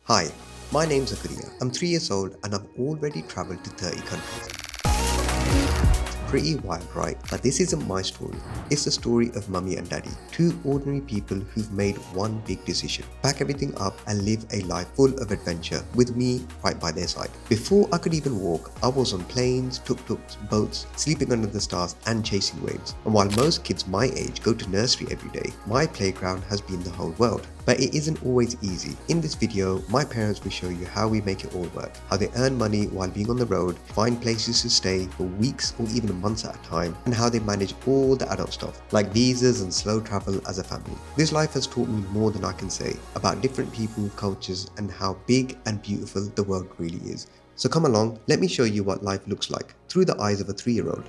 Hi, my name's Zakaria. I'm 3 years old and I've already traveled to 30 countries. Pretty wild, right? But this isn't my story. It's the story of mummy and daddy, two ordinary people who've made one big decision. Pack everything up and live a life full of adventure with me right by their side. Before I could even walk, I was on planes, tuk-tuks, boats, sleeping under the stars and chasing waves. And while most kids my age go to nursery every day, my playground has been the whole world. But it isn't always easy. In this video, my parents will show you how we make it all work, how they earn money while being on the road, find places to stay for weeks or even months at a time, and how they manage all the adult stuff, like visas and slow travel as a family. This life has taught me more than I can say about different people, cultures, and how big and beautiful the world really is. So come along, let me show you what life looks like through the eyes of a 3-year-old.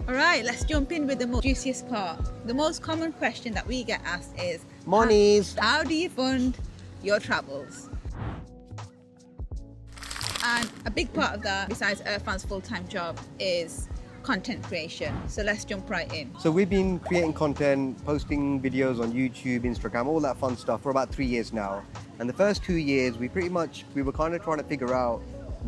Alright, let's jump in with the most juiciest part. The most common question that we get asked is, Monies! how do you fund your travels? And a big part of that, besides Irfan's full-time job, is content creation. So let's jump right in. So we've been creating content, posting videos on YouTube, Instagram, all that fun stuff for about 3 years now. And the first 2 years, we were kind of trying to figure out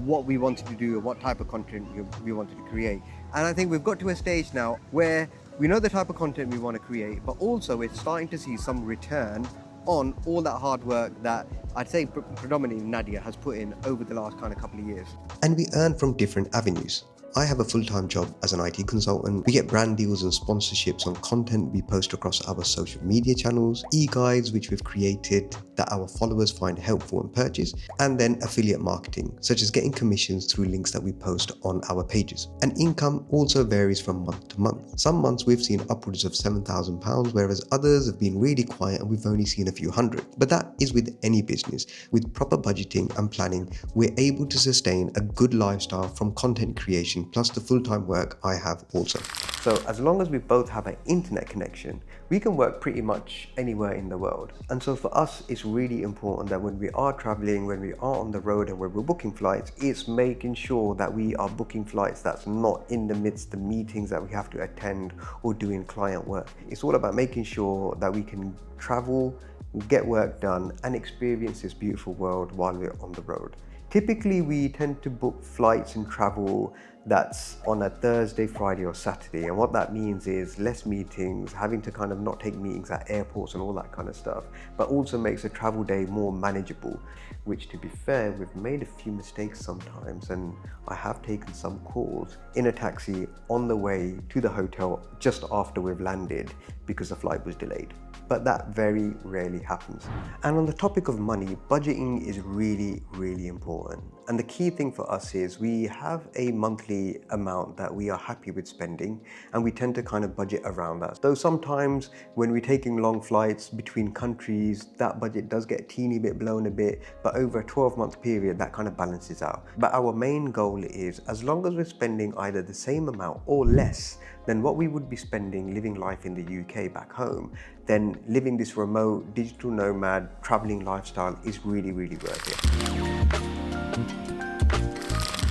what we wanted to do, or what type of content we wanted to create. And I think we've got to a stage now where we know the type of content we want to create, but also we're starting to see some return on all that hard work that I'd say predominantly Nadia has put in over the last kind of couple of years. And we earn from different avenues. I have a full-time job as an IT consultant. We get brand deals and sponsorships on content we post across our social media channels, e-guides which we've created that our followers find helpful and purchase, and then affiliate marketing, such as getting commissions through links that we post on our pages. And income also varies from month to month. Some months we've seen upwards of £7,000, whereas others have been really quiet and we've only seen a few hundred. But that is with any business. With proper budgeting and planning, we're able to sustain a good lifestyle from content creation plus the full-time work I have also. So as long as we both have an internet connection, we can work pretty much anywhere in the world. And so for us, it's really important that when we are traveling, when we are on the road and when we're booking flights, it's making sure that we are booking flights that's not in the midst of meetings that we have to attend or doing client work. It's all about making sure that we can travel, get work done, and experience this beautiful world while we're on the road. Typically, we tend to book flights and travel that's on a Thursday, Friday or Saturday. And what that means is less meetings, having to kind of not take meetings at airports and all that kind of stuff, but also makes a travel day more manageable, which to be fair, we've made a few mistakes sometimes. And I have taken some calls in a taxi on the way to the hotel just after we've landed because the flight was delayed. But that very rarely happens. And on the topic of money, budgeting is really, really important. And the key thing for us is we have a monthly amount that we are happy with spending, and we tend to kind of budget around that. Though sometimes when we're taking long flights between countries, that budget does get a teeny bit blown a bit, but over a 12-month period, that kind of balances out. But our main goal is, as long as we're spending either the same amount or less than what we would be spending living life in the UK back home, then living this remote digital nomad traveling lifestyle is really, really worth it.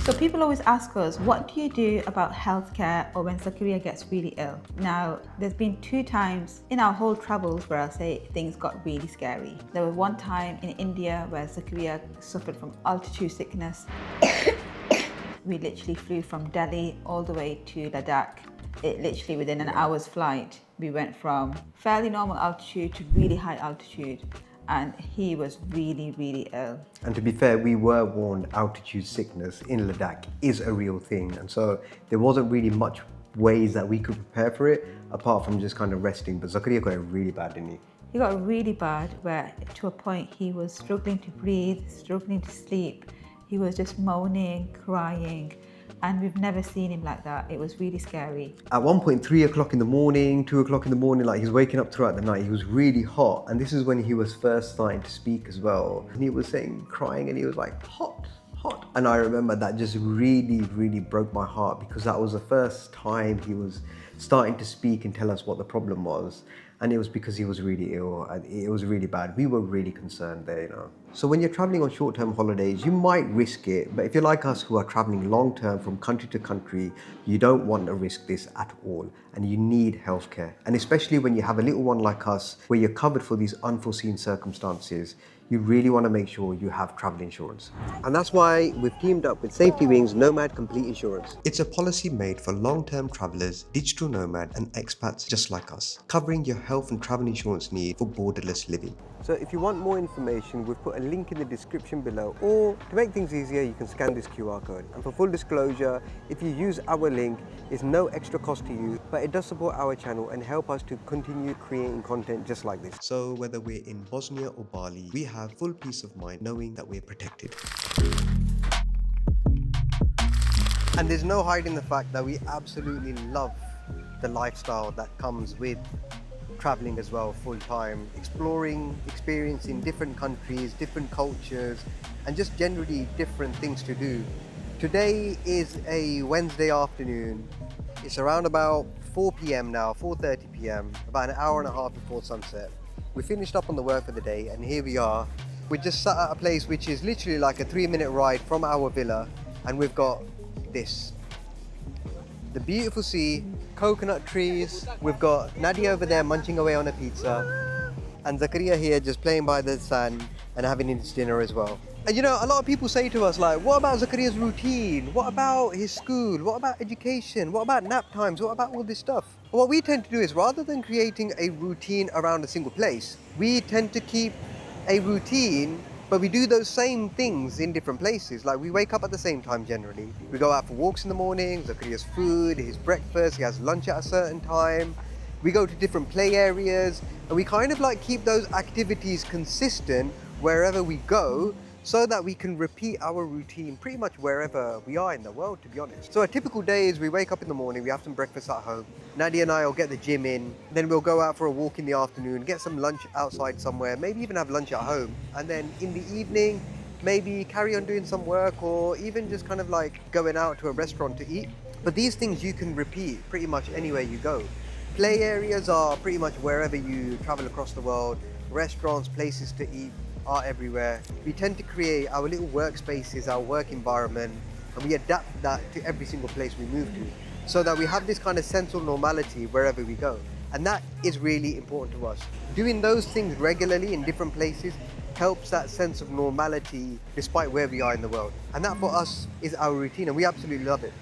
So people always ask us, what do you do about healthcare or when Zakaria gets really ill? Now, there's been 2 times in our whole travels where I'll say things got really scary. There was one time in India where Zakaria suffered from altitude sickness. We literally flew from Delhi all the way to Ladakh. It literally within an hour's flight, we went from fairly normal altitude to really high altitude. And he was really, really ill. And to be fair, we were warned altitude sickness in Ladakh is a real thing. And so there wasn't really much ways that we could prepare for it apart from just kind of resting. But Zakaria got it really bad, didn't he? He got really bad where to a point he was struggling to breathe, struggling to sleep. He was just moaning, crying. And we've never seen him like that. It was really scary. At one point, 3 o'clock in the morning, 2 o'clock in the morning, like he's waking up throughout the night. He was really hot. And this is when he was first starting to speak as well. And he was saying, crying, and he was like, hot, hot. And I remember that just really, really broke my heart because that was the first time he was starting to speak and tell us what the problem was. And it was because he was really ill. And it was really bad. We were really concerned there, you know. So when you're traveling on short-term holidays, you might risk it, but if you're like us who are traveling long-term from country to country, you don't want to risk this at all, and you need healthcare. And especially when you have a little one like us, where you're covered for these unforeseen circumstances, you really want to make sure you have travel insurance. And that's why we've teamed up with Safety Wings Nomad Complete Insurance. It's a policy made for long-term travelers, digital nomad and expats just like us, covering your health and travel insurance needs for borderless living. So if you want more information, we've put a link in the description below, or to make things easier, you can scan this QR code. And for full disclosure, if you use our link, it's no extra cost to you, but it does support our channel and help us to continue creating content just like this. So whether we're in Bosnia or Bali, we have full peace of mind knowing that we're protected. And there's no hiding the fact that we absolutely love the lifestyle that comes with traveling as well, full time, exploring, experiencing different countries, different cultures, and just generally different things to do. Today is a Wednesday afternoon. It's around about 4 p.m. now, 4:30 p.m., about an hour and a half before sunset. We finished up on the work for the day, and here we are. We just sat at a place which is literally like a 3-minute ride from our villa, and we've got this. The beautiful sea, coconut trees. We've got Nadia over there munching away on a pizza, and Zakaria here just playing by the sand and having his dinner as well. And you know, a lot of people say to us like, what about Zakaria's routine? What about his school? What about education? What about nap times? What about all this stuff? What we tend to do is, rather than creating a routine around a single place, we tend to keep a routine, but we do those same things in different places. Like, we wake up at the same time generally. We go out for walks in the morning, Zakaria's food, his breakfast, he has lunch at a certain time. We go to different play areas, and we kind of like keep those activities consistent wherever we go, so that we can repeat our routine pretty much wherever we are in the world, to be honest. So a typical day is we wake up in the morning, we have some breakfast at home. Nadia and I will get the gym in, then we'll go out for a walk in the afternoon, get some lunch outside somewhere, maybe even have lunch at home. And then in the evening, maybe carry on doing some work, or even just kind of like going out to a restaurant to eat. But these things you can repeat pretty much anywhere you go. Play areas are pretty much wherever you travel across the world. Restaurants, places to eat are everywhere. We tend to create our little workspaces, our work environment, and we adapt that to every single place we move to, so that we have this kind of sense of normality wherever we go. And that is really important to us. Doing those things regularly in different places helps that sense of normality despite where we are in the world. And that for us is our routine, and we absolutely love it.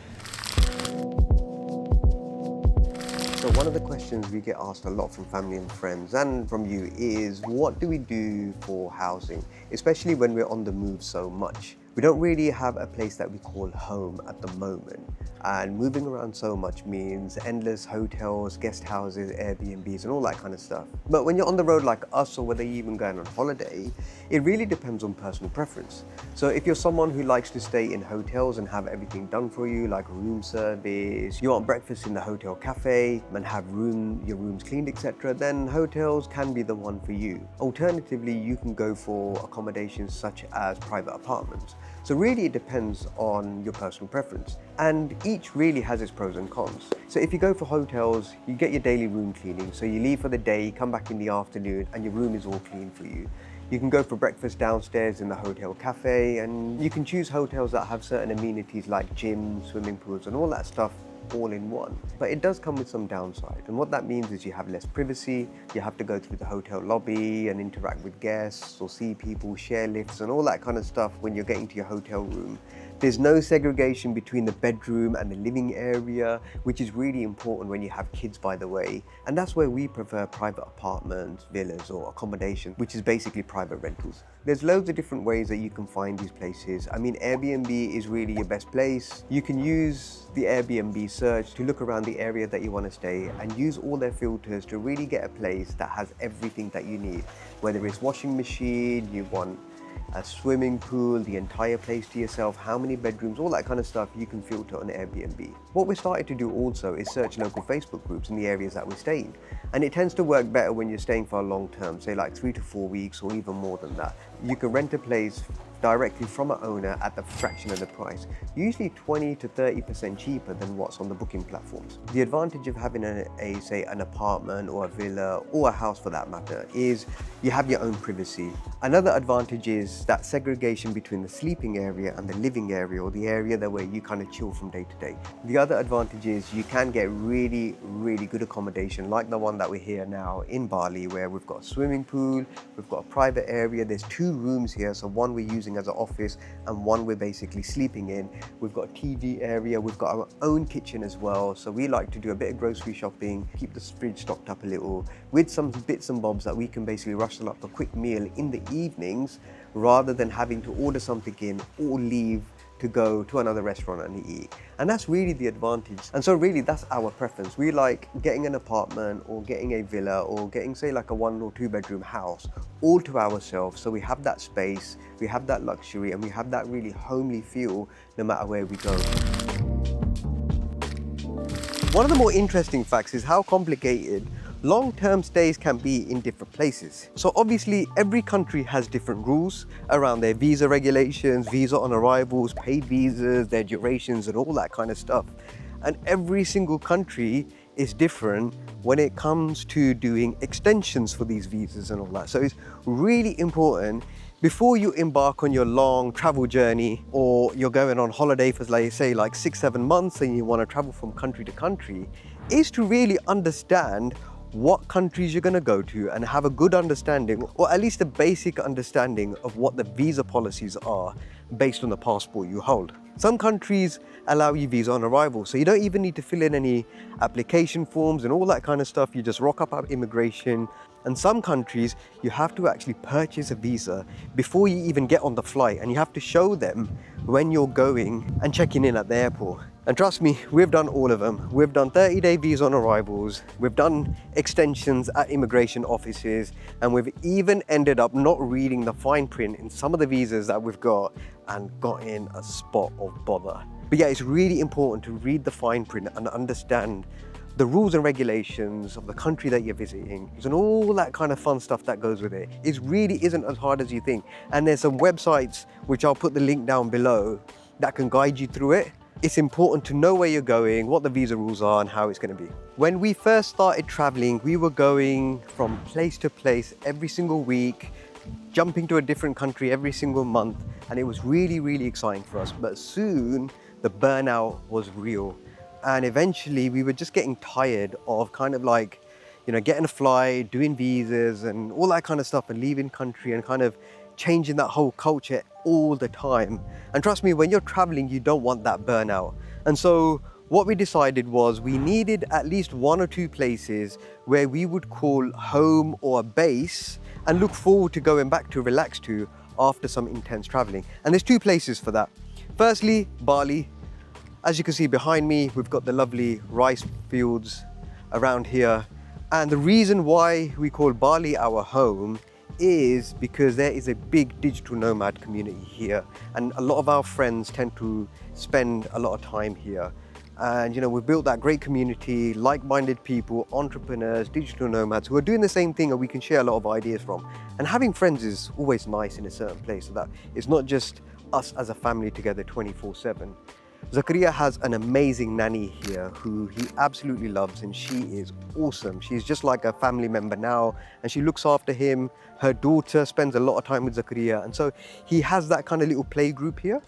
So one of the questions we get asked a lot from family and friends and from you is, what do we do for housing, especially when we're on the move so much? We don't really have a place that we call home at the moment, and moving around so much means endless hotels, guest houses, Airbnbs and all that kind of stuff. But when you're on the road like us, or whether you're even going on holiday, it really depends on personal preference. So if you're someone who likes to stay in hotels and have everything done for you, like room service, you want breakfast in the hotel cafe and have your rooms cleaned, etc., then hotels can be the one for you. Alternatively, you can go for accommodations such as private apartments. So really it depends on your personal preference, and each really has its pros and cons. So if you go for hotels, you get your daily room cleaning. So you leave for the day, come back in the afternoon, and your room is all clean for you. You can go for breakfast downstairs in the hotel cafe, and you can choose hotels that have certain amenities like gyms, swimming pools and all that stuff all in one. But it does come with some downside, and what that means is you have less privacy. You have to go through the hotel lobby and interact with guests or see people, share lifts and all that kind of stuff when you're getting to your hotel room. There's no segregation between the bedroom and the living area, which is really important when you have kids, by the way. And that's where we prefer private apartments, villas or accommodation, which is basically private rentals. There's loads of different ways that you can find these places. I mean, Airbnb is really your best place. You can use the Airbnb search to look around the area that you want to stay and use all their filters to really get a place that has everything that you need. Whether it's washing machine, you want a swimming pool, the entire place to yourself, how many bedrooms, all that kind of stuff you can filter on Airbnb. What we're starting to do also is search local Facebook groups in the areas that we're staying. And it tends to work better when you're staying for a long term, say like 3 to 4 weeks or even more than that. You can rent a place directly from an owner at the fraction of the price, usually 20 to 30% cheaper than what's on the booking platforms. The advantage of having say an apartment or a villa or a house for that matter is you have your own privacy. Another advantage is that segregation between the sleeping area and the living area, or the area that where you kind of chill from day to day. The other advantage is you can get really good accommodation like the one that we're here now in Bali, where we've got a swimming pool, we've got a private area, there's 2 rooms here, so one we're using as an office and one we're basically sleeping in. We've got a TV area, we've got our own kitchen as well, so we like to do a bit of grocery shopping, keep the fridge stocked up a little with some bits and bobs that we can basically rustle up a quick meal in the evenings rather than having to order something in or leave to go to another restaurant and eat. And that's really the advantage. And so really that's our preference. We like getting an apartment or getting a villa or getting say like a 1 or 2 bedroom house all to ourselves, so we have that space, we have that luxury, and we have that really homely feel no matter where we go. One of the more interesting facts is how complicated long-term stays can be in different places. So obviously every country has different rules around their visa regulations, visa on arrivals, paid visas, their durations and all that kind of stuff. And every single country is different when it comes to doing extensions for these visas and all that. So it's really important before you embark on your long travel journey, or you're going on holiday for like 6-7 months and you want to travel from country to country, is to really understand what countries you're going to go to and have a good understanding, or at least a basic understanding of what the visa policies are based on the passport you hold. Some countries allow you visa on arrival, so you don't even need to fill in any application forms and all that kind of stuff. You just rock up at immigration. And some countries you have to actually purchase a visa before you even get on the flight, and you have to show them when you're going and checking in at the airport. And trust me, we've done all of them. We've done 30-day visa on arrivals, we've done extensions at immigration offices, and we've even ended up not reading the fine print in some of the visas that we've got and got in a spot of bother. But yeah, it's really important to read the fine print and understand the rules and regulations of the country that you're visiting and all that kind of fun stuff that goes with it. It really isn't as hard as you think. And there's some websites, which I'll put the link down below, that can guide you through it. It's important to know where you're going, what the visa rules are, and how it's going to be. When we first started traveling, we were going from place to place every single week, jumping to a different country every single month, and it was really exciting for us. But soon the burnout was real. And eventually we were just getting tired of kind of like, getting a flight, doing visas and all that kind of stuff, and leaving country and kind of changing that whole culture all the time. And trust me, when you're traveling, you don't want that burnout. And so what we decided was we needed at least 1 or 2 places where we would call home or a base and look forward to going back to relax to after some intense traveling. And there's 2 places for that. Firstly, Bali. As you can see behind me, we've got the lovely rice fields around here. And the reason why we call Bali our home is because there is a big digital nomad community here. And a lot of our friends tend to spend a lot of time here. And we've built that great community, like-minded people, entrepreneurs, digital nomads who are doing the same thing, and we can share a lot of ideas from. And having friends is always nice in a certain place, so that it's not just us as a family together 24/7. Zakaria has an amazing nanny here who he absolutely loves, and she is awesome. She's just like a family member now, and she looks after him. Her daughter spends a lot of time with Zakaria, and so he has that kind of little play group here.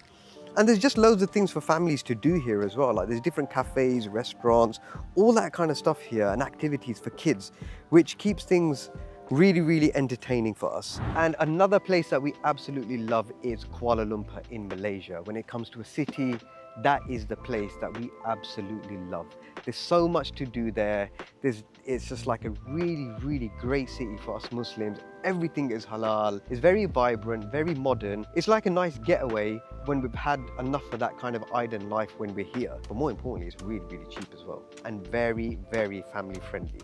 And there's just loads of things for families to do here as well. Like there's different cafes, restaurants, all that kind of stuff here, and activities for kids, which keeps things really entertaining for us. And another place that we absolutely love is Kuala Lumpur in Malaysia. When it comes to a city, that is the place that we absolutely love. There's so much to do there. It's just like a really great city for us Muslims. Everything is halal. It's very vibrant, very modern. It's like a nice getaway when we've had enough of that kind of island life when we're here. But more importantly, it's really cheap as well, and very family friendly.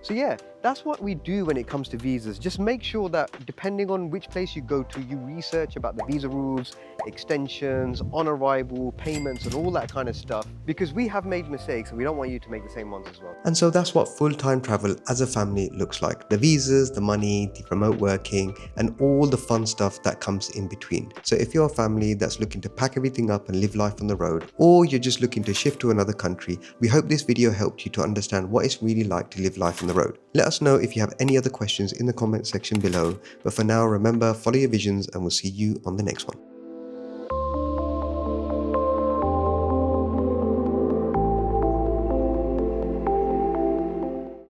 So yeah, that's what we do when it comes to visas. Just make sure that depending on which place you go to, you research about the visa rules, extensions, on arrival, payments, and all that kind of stuff, because we have made mistakes and we don't want you to make the same ones as well. And so that's what full-time travel as a family looks like. The visas, the money, the remote working, and all the fun stuff that comes in between. So if you're a family that's looking to pack everything up and live life on the road, or you're just looking to shift to another country, we hope this video helped you to understand what it's really like to live life on the road. Let us know if you have any other questions in the comment section below. But for now, remember, follow your visions and we'll see you on the next one.